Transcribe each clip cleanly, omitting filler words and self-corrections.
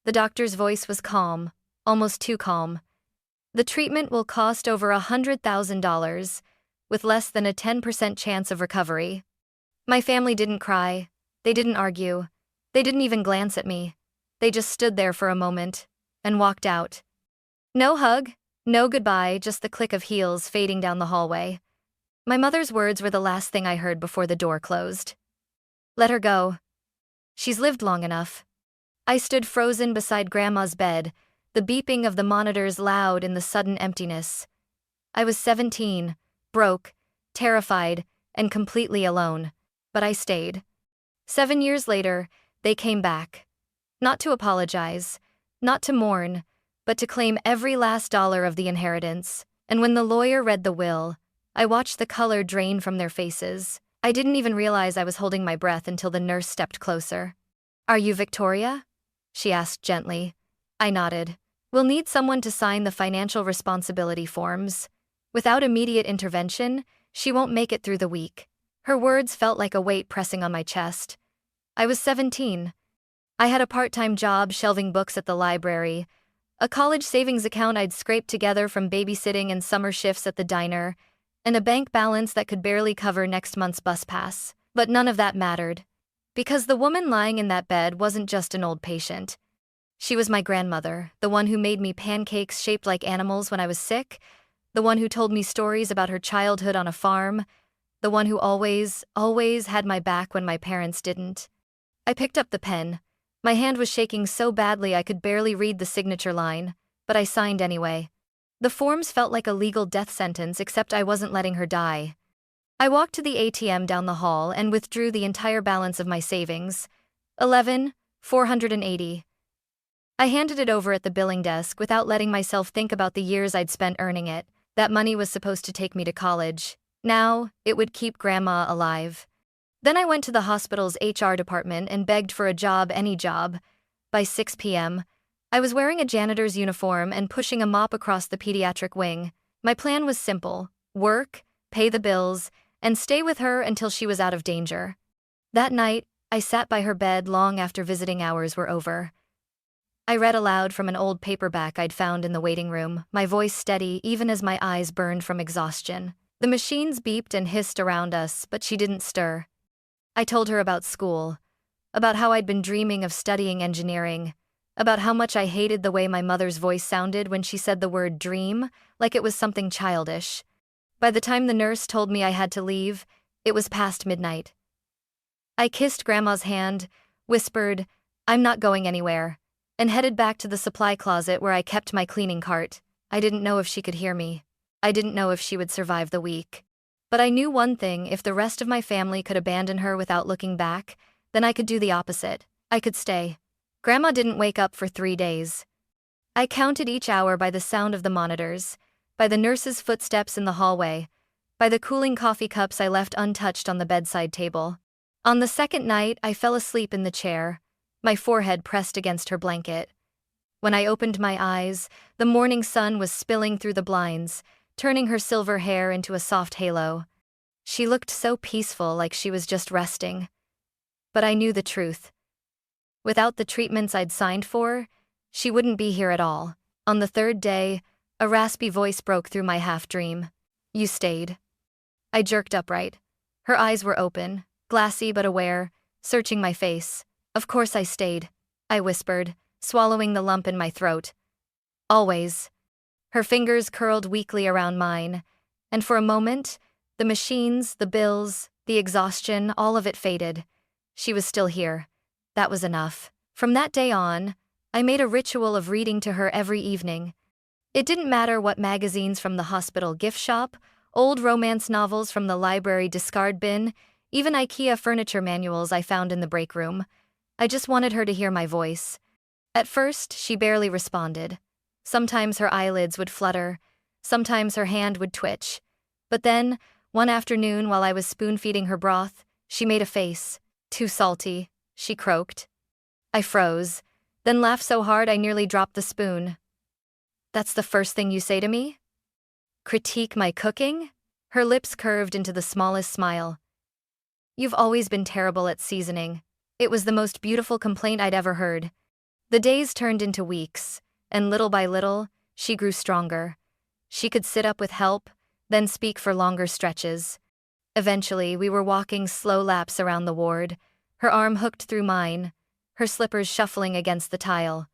The doctor's voice was calm, almost too calm. The treatment will cost over $100,000, with less than a 10% chance of recovery. My family didn't cry. They didn't argue. They didn't even glance at me. They just stood there for a moment and walked out. No hug, no goodbye, just the click of heels fading down the hallway. My mother's words were the last thing I heard before the door closed. Let her go. She's lived long enough. I stood frozen beside Grandma's bed, the beeping of the monitors loud in the sudden emptiness. I was 17, broke, terrified, and completely alone, but I stayed. 7 years later, they came back. Not to apologize, not to mourn, but to claim every last dollar of the inheritance. And when the lawyer read the will, I watched the color drain from their faces. I didn't even realize I was holding my breath until the nurse stepped closer. Are you Victoria? She asked gently. I nodded. We'll need someone to sign the financial responsibility forms. Without immediate intervention, she won't make it through the week. Her words felt like a weight pressing on my chest. I was 17. I had a part-time job shelving books at the library, a college savings account I'd scraped together from babysitting and summer shifts at the diner, and a bank balance that could barely cover next month's bus pass. But none of that mattered. Because the woman lying in that bed wasn't just an old patient. She was my grandmother, the one who made me pancakes shaped like animals when I was sick, the one who told me stories about her childhood on a farm, the one who always had my back when my parents didn't. I picked up the pen. My hand was shaking so badly I could barely read the signature line, but I signed anyway. The forms felt like a legal death sentence, except I wasn't letting her die. I walked to the ATM down the hall and withdrew the entire balance of my savings, $11,480. I handed it over at the billing desk without letting myself think about the years I'd spent earning it. That money was supposed to take me to college. Now, it would keep Grandma alive. Then I went to the hospital's HR department and begged for a job, any job. By 6 p.m., I was wearing a janitor's uniform and pushing a mop across the pediatric wing. My plan was simple: work, pay the bills, and stay with her until she was out of danger. That night, I sat by her bed long after visiting hours were over. I read aloud from an old paperback I'd found in the waiting room, my voice steady even as my eyes burned from exhaustion. The machines beeped and hissed around us, but she didn't stir. I told her about school, about how I'd been dreaming of studying engineering, about how much I hated the way my mother's voice sounded when she said the word dream, like it was something childish. By the time the nurse told me I had to leave, it was past midnight. I kissed Grandma's hand, whispered, "I'm not going anywhere," and headed back to the supply closet where I kept my cleaning cart. I didn't know if she could hear me. I didn't know if she would survive the week. But I knew one thing: if the rest of my family could abandon her without looking back, then I could do the opposite. I could stay. Grandma didn't wake up for 3 days. I counted each hour by the sound of the monitors, by the nurse's footsteps in the hallway, by the cooling coffee cups I left untouched on the bedside table. On the second night, I fell asleep in the chair, my forehead pressed against her blanket. When I opened my eyes, the morning sun was spilling through the blinds, turning her silver hair into a soft halo. She looked so peaceful, like she was just resting. But I knew the truth. Without the treatments I'd signed for, she wouldn't be here at all. On the third day, a raspy voice broke through my half-dream. You stayed. I jerked upright. Her eyes were open, glassy but aware, searching my face. Of course I stayed, I whispered, swallowing the lump in my throat. Always. Her fingers curled weakly around mine, and for a moment, the machines, the bills, the exhaustion, all of it faded. She was still here. That was enough. From that day on, I made a ritual of reading to her every evening. It didn't matter what magazines from the hospital gift shop, old romance novels from the library discard bin, even IKEA furniture manuals I found in the break room. I just wanted her to hear my voice. At first, she barely responded. Sometimes her eyelids would flutter, sometimes her hand would twitch. But then, one afternoon while I was spoon-feeding her broth, she made a face. Too salty, she croaked. I froze, then laughed so hard I nearly dropped the spoon. That's the first thing you say to me? Critique my cooking? Her lips curved into the smallest smile. You've always been terrible at seasoning. It was the most beautiful complaint I'd ever heard. The days turned into weeks, and little by little, she grew stronger. She could sit up with help, then speak for longer stretches. Eventually, we were walking slow laps around the ward, her arm hooked through mine, her slippers shuffling against the tile.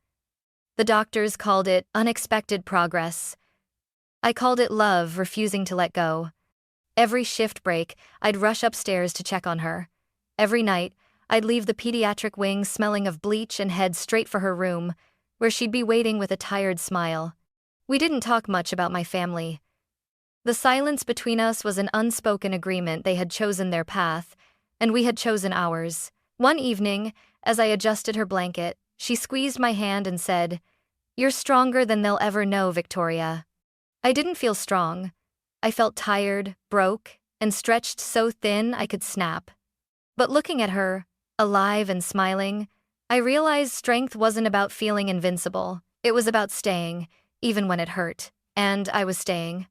The doctors called it unexpected progress. I called it love, refusing to let go. Every shift break, I'd rush upstairs to check on her. Every night, I'd leave the pediatric wing smelling of bleach and head straight for her room, where she'd be waiting with a tired smile. We didn't talk much about my family. The silence between us was an unspoken agreement. They had chosen their path, and we had chosen ours. One evening, as I adjusted her blanket, she squeezed my hand and said, "You're stronger than they'll ever know, Victoria." I didn't feel strong. I felt tired, broke, and stretched so thin I could snap. But looking at her, alive and smiling, I realized strength wasn't about feeling invincible. It was about staying, even when it hurt. And I was staying.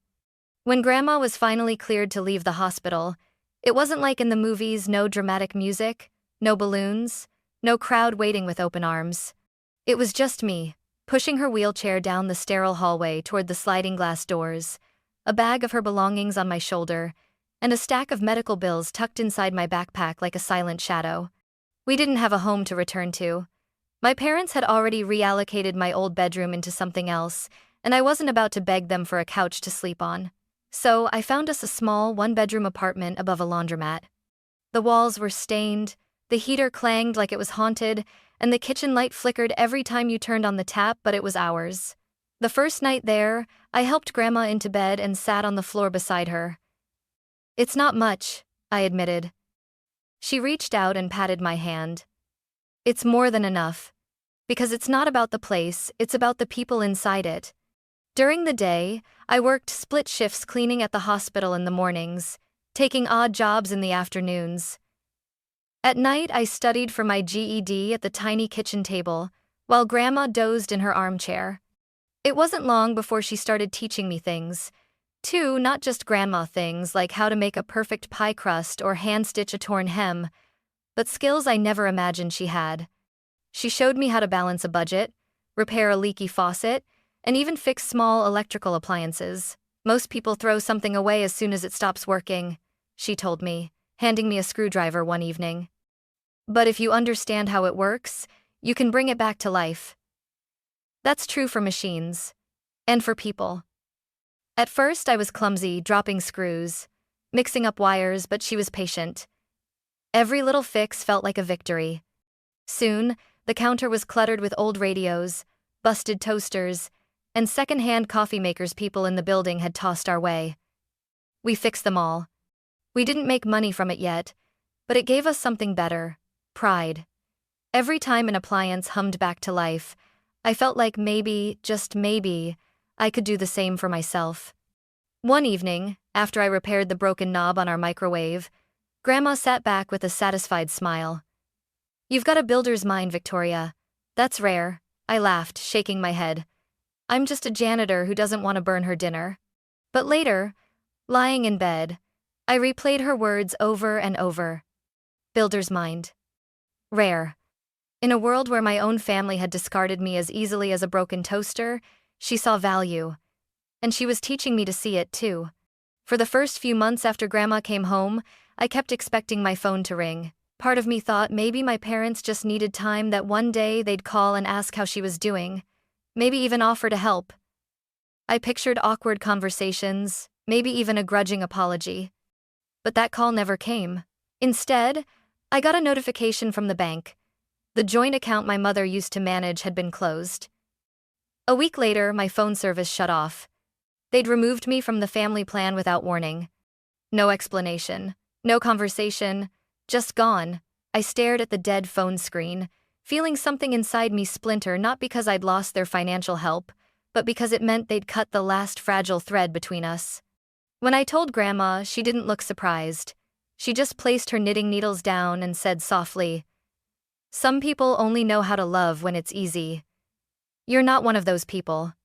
When Grandma was finally cleared to leave the hospital, it wasn't like in the movies, no dramatic music, no balloons, no crowd waiting with open arms. It was just me, pushing her wheelchair down the sterile hallway toward the sliding glass doors, a bag of her belongings on my shoulder, and a stack of medical bills tucked inside my backpack like a silent shadow. We didn't have a home to return to. My parents had already reallocated my old bedroom into something else, and I wasn't about to beg them for a couch to sleep on. So I found us a small one-bedroom apartment above a laundromat. The walls were stained, the heater clanged like it was haunted, and the kitchen light flickered every time you turned on the tap, but it was ours. The first night there, I helped Grandma into bed and sat on the floor beside her. "It's not much," I admitted. She reached out and patted my hand. "It's more than enough. Because it's not about the place, it's about the people inside it." During the day, I worked split shifts cleaning at the hospital in the mornings, taking odd jobs in the afternoons. At night, I studied for my GED at the tiny kitchen table, while Grandma dozed in her armchair. It wasn't long before she started teaching me things. Too, not just grandma things like how to make a perfect pie crust or hand-stitch a torn hem, but skills I never imagined she had. She showed me how to balance a budget, repair a leaky faucet, and even fix small electrical appliances. "Most people throw something away as soon as it stops working," she told me, handing me a screwdriver one evening. "But if you understand how it works, you can bring it back to life." That's true for machines. And for people. At first, I was clumsy, dropping screws, mixing up wires, but she was patient. Every little fix felt like a victory. Soon, the counter was cluttered with old radios, busted toasters, and second-hand coffee makers people in the building had tossed our way. We fixed them all. We didn't make money from it yet, but it gave us something better: pride. Every time an appliance hummed back to life, I felt like maybe, just maybe, I could do the same for myself. One evening, after I repaired the broken knob on our microwave, Grandma sat back with a satisfied smile. "You've got a builder's mind, Victoria. That's rare," I laughed, shaking my head. "I'm just a janitor who doesn't want to burn her dinner." But later, lying in bed, I replayed her words over and over. Builder's mind. Rare. In a world where my own family had discarded me as easily as a broken toaster, she saw value. And she was teaching me to see it too. For the first few months after Grandma came home, I kept expecting my phone to ring. Part of me thought maybe my parents just needed time, that one day they'd call and ask how she was doing, maybe even offer to help. I pictured awkward conversations, maybe even a grudging apology. But that call never came. Instead, I got a notification from the bank. The joint account my mother used to manage had been closed. A week later, my phone service shut off. They'd removed me from the family plan without warning. No explanation, no conversation, just gone. I stared at the dead phone screen, feeling something inside me splinter, not because I'd lost their financial help, but because it meant they'd cut the last fragile thread between us. When I told Grandma, she didn't look surprised. She just placed her knitting needles down and said softly, "Some people only know how to love when it's easy. You're not one of those people."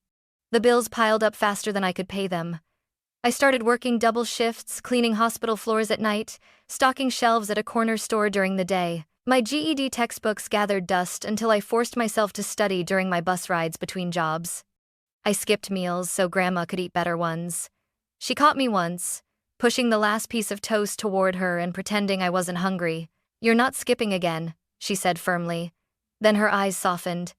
The bills piled up faster than I could pay them. I started working double shifts, cleaning hospital floors at night, stocking shelves at a corner store during the day. My GED textbooks gathered dust until I forced myself to study during my bus rides between jobs. I skipped meals so Grandma could eat better ones. She caught me once, pushing the last piece of toast toward her and pretending I wasn't hungry. "You're not skipping again," she said firmly. Then her eyes softened.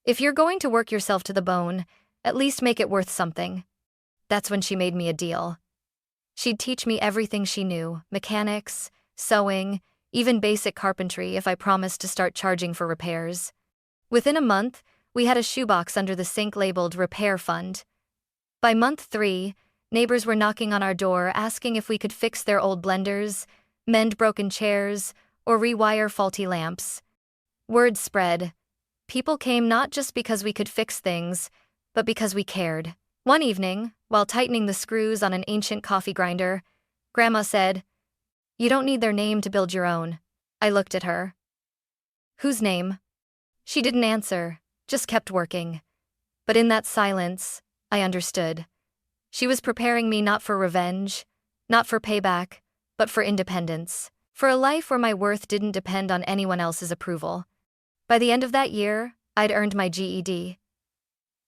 "If you're going to work yourself to the bone, at least make it worth something." That's when she made me a deal. She'd teach me everything she knew, mechanics, sewing, even basic carpentry if I promised to start charging for repairs. Within a month, we had a shoebox under the sink labeled Repair Fund. By month 3, neighbors were knocking on our door asking if we could fix their old blenders, mend broken chairs, or rewire faulty lamps. Word spread. People came not just because we could fix things, but because we cared. One evening, while tightening the screws on an ancient coffee grinder, Grandma said, "You don't need their name to build your own." I looked at her. "Whose name?" She didn't answer, just kept working. But in that silence, I understood. She was preparing me not for revenge, not for payback, but for independence. For a life where my worth didn't depend on anyone else's approval. By the end of that year, I'd earned my GED.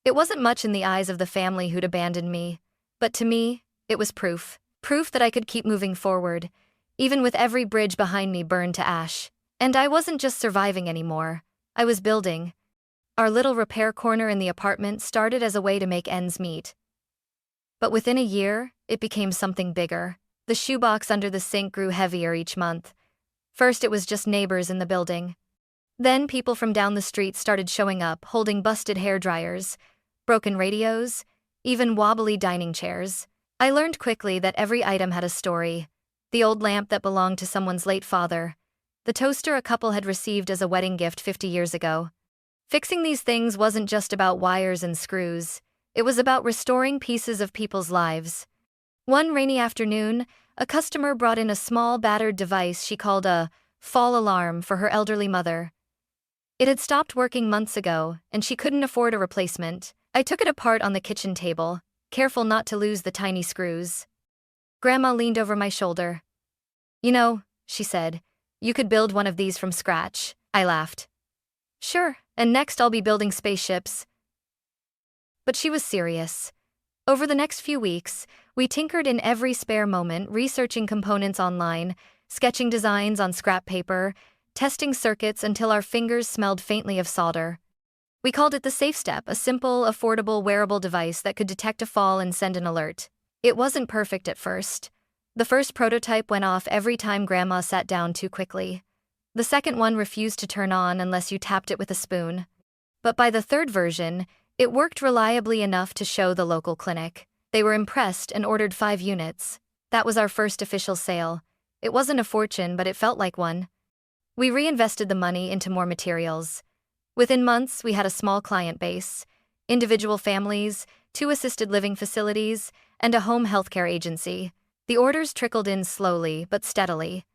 It wasn't much in the eyes of the family who'd abandoned me, but to me, it was proof. Proof that I could keep moving forward, even with every bridge behind me burned to ash. And I wasn't just surviving anymore, I was building. Our little repair corner in the apartment started as a way to make ends meet. But within a year, it became something bigger. The shoebox under the sink grew heavier each month. First it was just neighbors in the building. Then people from down the street started showing up, holding busted hair dryers, broken radios, even wobbly dining chairs. I learned quickly that every item had a story. The old lamp that belonged to someone's late father. The toaster a couple had received as a wedding gift 50 years ago. Fixing these things wasn't just about wires and screws. It was about restoring pieces of people's lives. One rainy afternoon, a customer brought in a small battered device she called a fall alarm for her elderly mother. It had stopped working months ago, and she couldn't afford a replacement. I took it apart on the kitchen table, careful not to lose the tiny screws. Grandma leaned over my shoulder. "You know," she said, "you could build one of these from scratch." I laughed. "Sure, and next I'll be building spaceships." But she was serious. Over the next few weeks, we tinkered in every spare moment, researching components online, sketching designs on scrap paper, testing circuits until our fingers smelled faintly of solder. We called it the Safe Step, a simple, affordable, wearable device that could detect a fall and send an alert. It wasn't perfect at first. The first prototype went off every time Grandma sat down too quickly. The second one refused to turn on unless you tapped it with a spoon. But by the third version, it worked reliably enough to show the local clinic. They were impressed and ordered 5 units. That was our first official sale. It wasn't a fortune, but it felt like one. We reinvested the money into more materials. Within months, we had a small client base, individual families, 2 assisted living facilities, and a home healthcare agency. The orders trickled in slowly but steadily.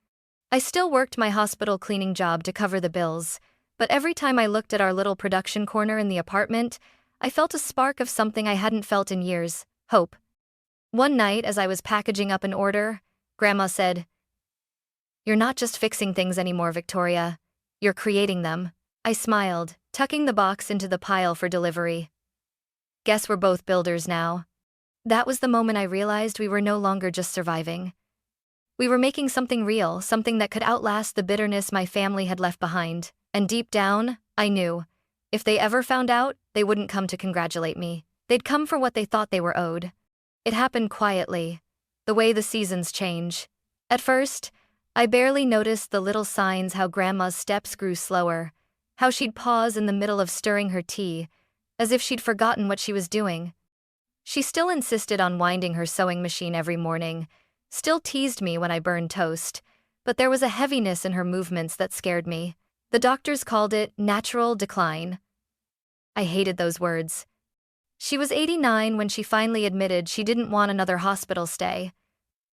I still worked my hospital cleaning job to cover the bills, but every time I looked at our little production corner in the apartment, I felt a spark of something I hadn't felt in years: hope. One night, as I was packaging up an order, Grandma said, "You're not just fixing things anymore, Victoria. You're creating them." I smiled, tucking the box into the pile for delivery. Guess we're both builders now. That was the moment I realized we were no longer just surviving. We were making something real, something that could outlast the bitterness my family had left behind. And deep down, I knew, if they ever found out, they wouldn't come to congratulate me. They'd come for what they thought they were owed. It happened quietly, the way the seasons change. At first, I barely noticed the little signs: how Grandma's steps grew slower, how she'd pause in the middle of stirring her tea, as if she'd forgotten what she was doing. She still insisted on winding her sewing machine every morning, still teased me when I burned toast, but there was a heaviness in her movements that scared me. The doctors called it natural decline. I hated those words. She was 89 when she finally admitted she didn't want another hospital stay.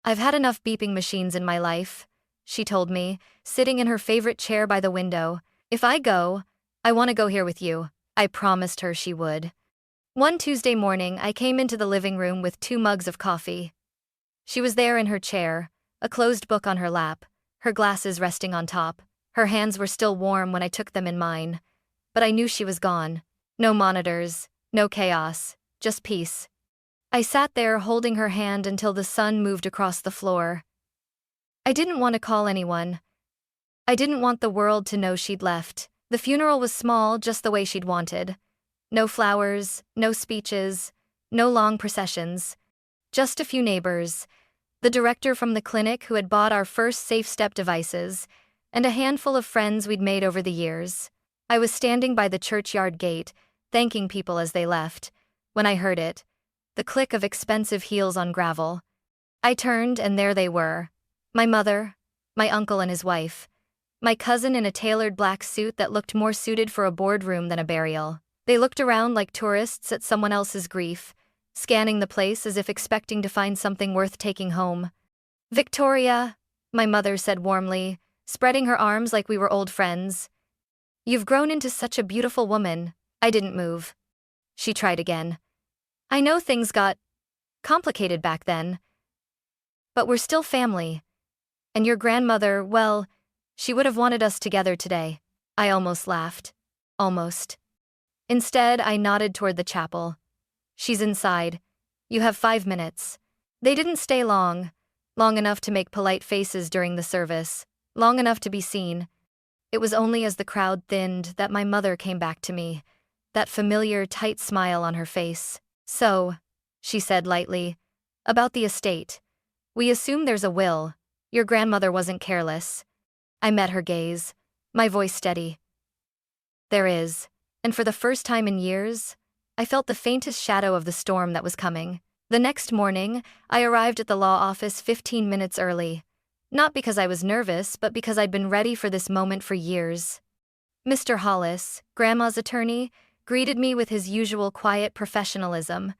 "I've had enough beeping machines in my life," she told me, sitting in her favorite chair by the window. "If I go, I want to go here with you." I promised her she would. One Tuesday morning, I came into the living room with 2 mugs of coffee. She was there in her chair, a closed book on her lap, her glasses resting on top. Her hands were still warm when I took them in mine, but I knew she was gone. No monitors, no chaos, just peace. I sat there holding her hand until the sun moved across the floor. I didn't want to call anyone. I didn't want the world to know she'd left. The funeral was small, just the way she'd wanted. No flowers, no speeches, no long processions. Just a few neighbors, the director from the clinic who had bought our first safe step devices, and a handful of friends we'd made over the years. I was standing by the churchyard gate, thanking people as they left, when I heard it, the click of expensive heels on gravel. I turned and there they were. My mother, my uncle and his wife, my cousin in a tailored black suit that looked more suited for a boardroom than a burial. They looked around like tourists at someone else's grief, scanning the place as if expecting to find something worth taking home. "Victoria," my mother said warmly, spreading her arms like we were old friends. "You've grown into such a beautiful woman." I didn't move. She tried again. "I know things got complicated back then, but we're still family. And your grandmother, well, she would have wanted us together today." I almost laughed. Almost. Instead, I nodded toward the chapel. "She's inside. You have 5 minutes." They didn't stay long enough to make polite faces during the service, long enough to be seen. It was only as the crowd thinned that my mother came back to me, that familiar, tight smile on her face. "So," she said lightly, "about the estate. We assume there's a will. Your grandmother wasn't careless." I met her gaze, my voice steady. "There is, and for the first time in years, I felt the faintest shadow of the storm that was coming." The next morning, I arrived at the law office 15 minutes early. Not because I was nervous, but because I'd been ready for this moment for years. Mr. Hollis, Grandma's attorney, greeted me with his usual quiet professionalism.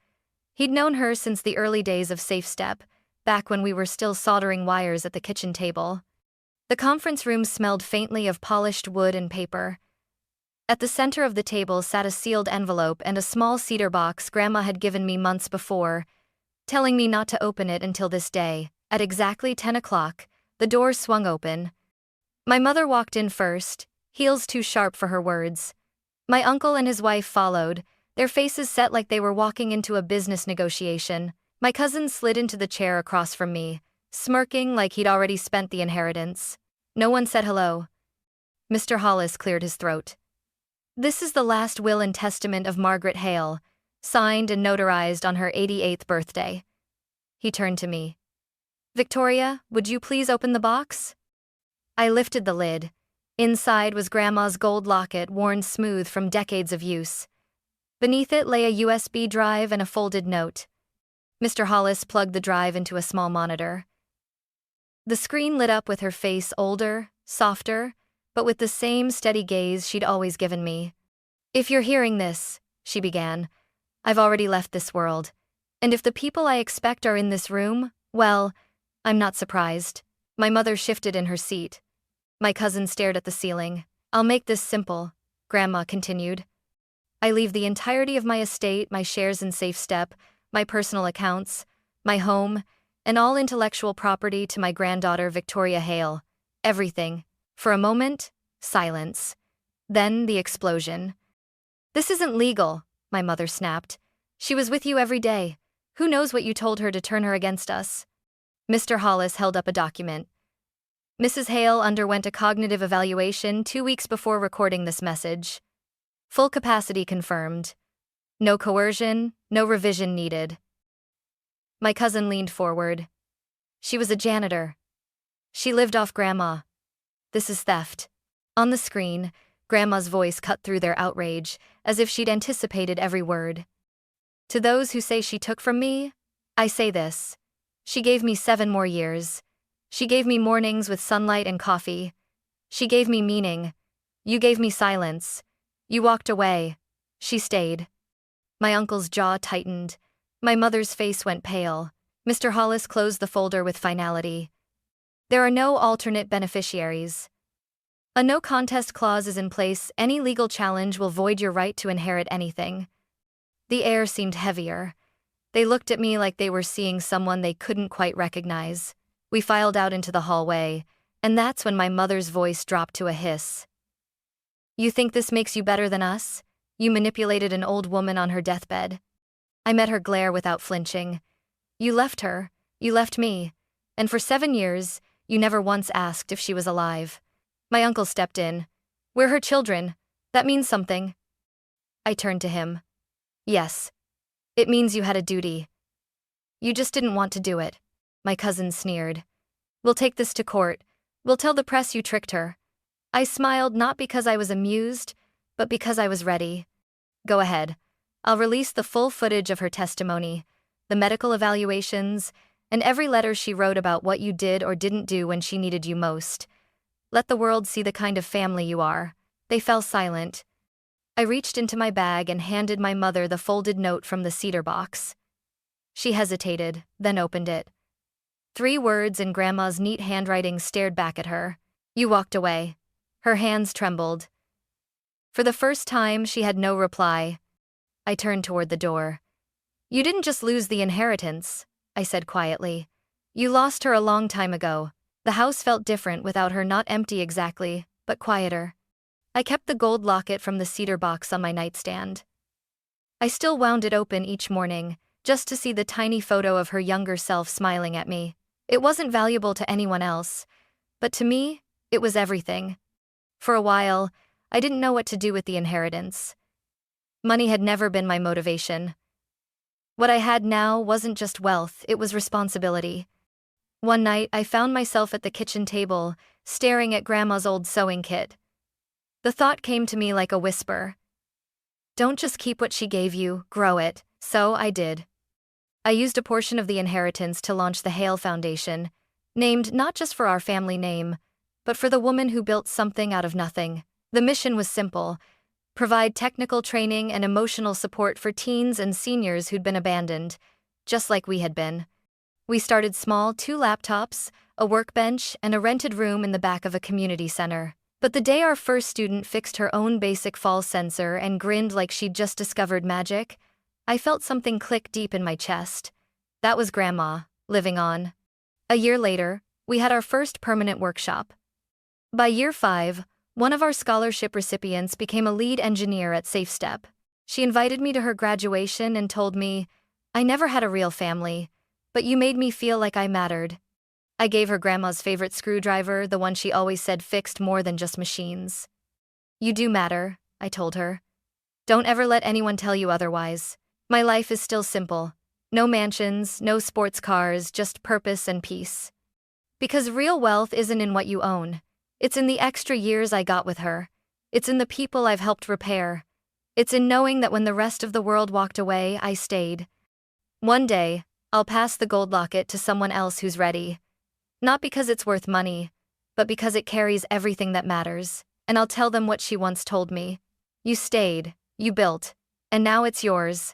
He'd known her since the early days of Safe Step, back when we were still soldering wires at the kitchen table. The conference room smelled faintly of polished wood and paper. At the center of the table sat a sealed envelope and a small cedar box Grandma had given me months before, telling me not to open it until this day. At exactly 10 o'clock, the door swung open. My mother walked in first, heels too sharp for her words. My uncle and his wife followed, their faces set like they were walking into a business negotiation. My cousin slid into the chair across from me, smirking like he'd already spent the inheritance. No one said hello. Mr. Hollis cleared his throat. "This is the last will and testament of Margaret Hale, signed and notarized on her 88th birthday." He turned to me. "Victoria, would you please open the box?" I lifted the lid. Inside was Grandma's gold locket worn smooth from decades of use. Beneath it lay a USB drive and a folded note. Mr. Hollis plugged the drive into a small monitor. The screen lit up with her face older, softer, but with the same steady gaze she'd always given me. "If you're hearing this," she began, "I've already left this world. And if the people I expect are in this room, well, I'm not surprised." My mother shifted in her seat. My cousin stared at the ceiling. "I'll make this simple," Grandma continued. "I leave the entirety of my estate, my shares in Safe Step, my personal accounts, my home, and all intellectual property to my granddaughter Victoria Hale. Everything." For a moment, silence. Then the explosion. "This isn't legal," my mother snapped. "She was with you every day. Who knows what you told her to turn her against us?" Mr. Hollis held up a document. "Mrs. Hale underwent a cognitive evaluation 2 weeks before recording this message. Full capacity confirmed. No coercion, no revision needed." My cousin leaned forward. "She was a janitor. She lived off Grandma. This is theft." On the screen, Grandma's voice cut through their outrage, as if she'd anticipated every word. "To those who say she took from me, I say this. She gave me 7 more years. She gave me mornings with sunlight and coffee. She gave me meaning. You gave me silence. You walked away. She stayed." My uncle's jaw tightened. My mother's face went pale. Mr. Hollis closed the folder with finality. "There are no alternate beneficiaries. A no contest clause is in place. Any legal challenge will void your right to inherit anything." The air seemed heavier. They looked at me like they were seeing someone they couldn't quite recognize. We filed out into the hallway, And that's when my mother's voice dropped to a hiss. You think this makes you better than us? You manipulated an old woman on her deathbed. I met her glare without flinching. You left her, you left me, and for 7 years, you never once asked if she was alive. My uncle stepped in. We're her children. That means something. I turned to him. Yes. It means you had a duty. You just didn't want to do it. My cousin sneered. We'll take this to court. We'll tell the press you tricked her. I smiled not because I was amused, but because I was ready. Go ahead. I'll release the full footage of her testimony, the medical evaluations, and every letter she wrote about what you did or didn't do when she needed you most. Let the world see the kind of family you are. They fell silent. I reached into my bag and handed my mother the folded note from the cedar box. She hesitated, then opened it. 3 words in Grandma's neat handwriting stared back at her. You walked away. Her hands trembled. For the first time, she had no reply. I turned toward the door. You didn't just lose the inheritance, I said quietly. You lost her a long time ago. The house felt different without her, not empty exactly, but quieter. I kept the gold locket from the cedar box on my nightstand. I still wound it open each morning, just to see the tiny photo of her younger self smiling at me. It wasn't valuable to anyone else, but to me, it was everything. For a while, I didn't know what to do with the inheritance. Money had never been my motivation. What I had now wasn't just wealth, it was responsibility. One night, I found myself at the kitchen table, staring at Grandma's old sewing kit. The thought came to me like a whisper. Don't just keep what she gave you, grow it. So I did. I used a portion of the inheritance to launch the Hale Foundation, named not just for our family name, but for the woman who built something out of nothing. The mission was simple: provide technical training and emotional support for teens and seniors who'd been abandoned, just like we had been. We started small: 2 laptops, a workbench, and a rented room in the back of a community center. But the day our first student fixed her own basic fall sensor and grinned like she'd just discovered magic, I felt something click deep in my chest. That was Grandma, living on. A year later, we had our first permanent workshop. By year 5, one of our scholarship recipients became a lead engineer at SafeStep. She invited me to her graduation and told me, I never had a real family, but you made me feel like I mattered. I gave her Grandma's favorite screwdriver, the one she always said fixed more than just machines. You do matter, I told her. Don't ever let anyone tell you otherwise. My life is still simple. No mansions, no sports cars, just purpose and peace. Because real wealth isn't in what you own. It's in the extra years I got with her. It's in the people I've helped repair. It's in knowing that when the rest of the world walked away, I stayed. One day, I'll pass the gold locket to someone else who's ready. Not because it's worth money, but because it carries everything that matters. And I'll tell them what she once told me. You stayed, you built, and now it's yours.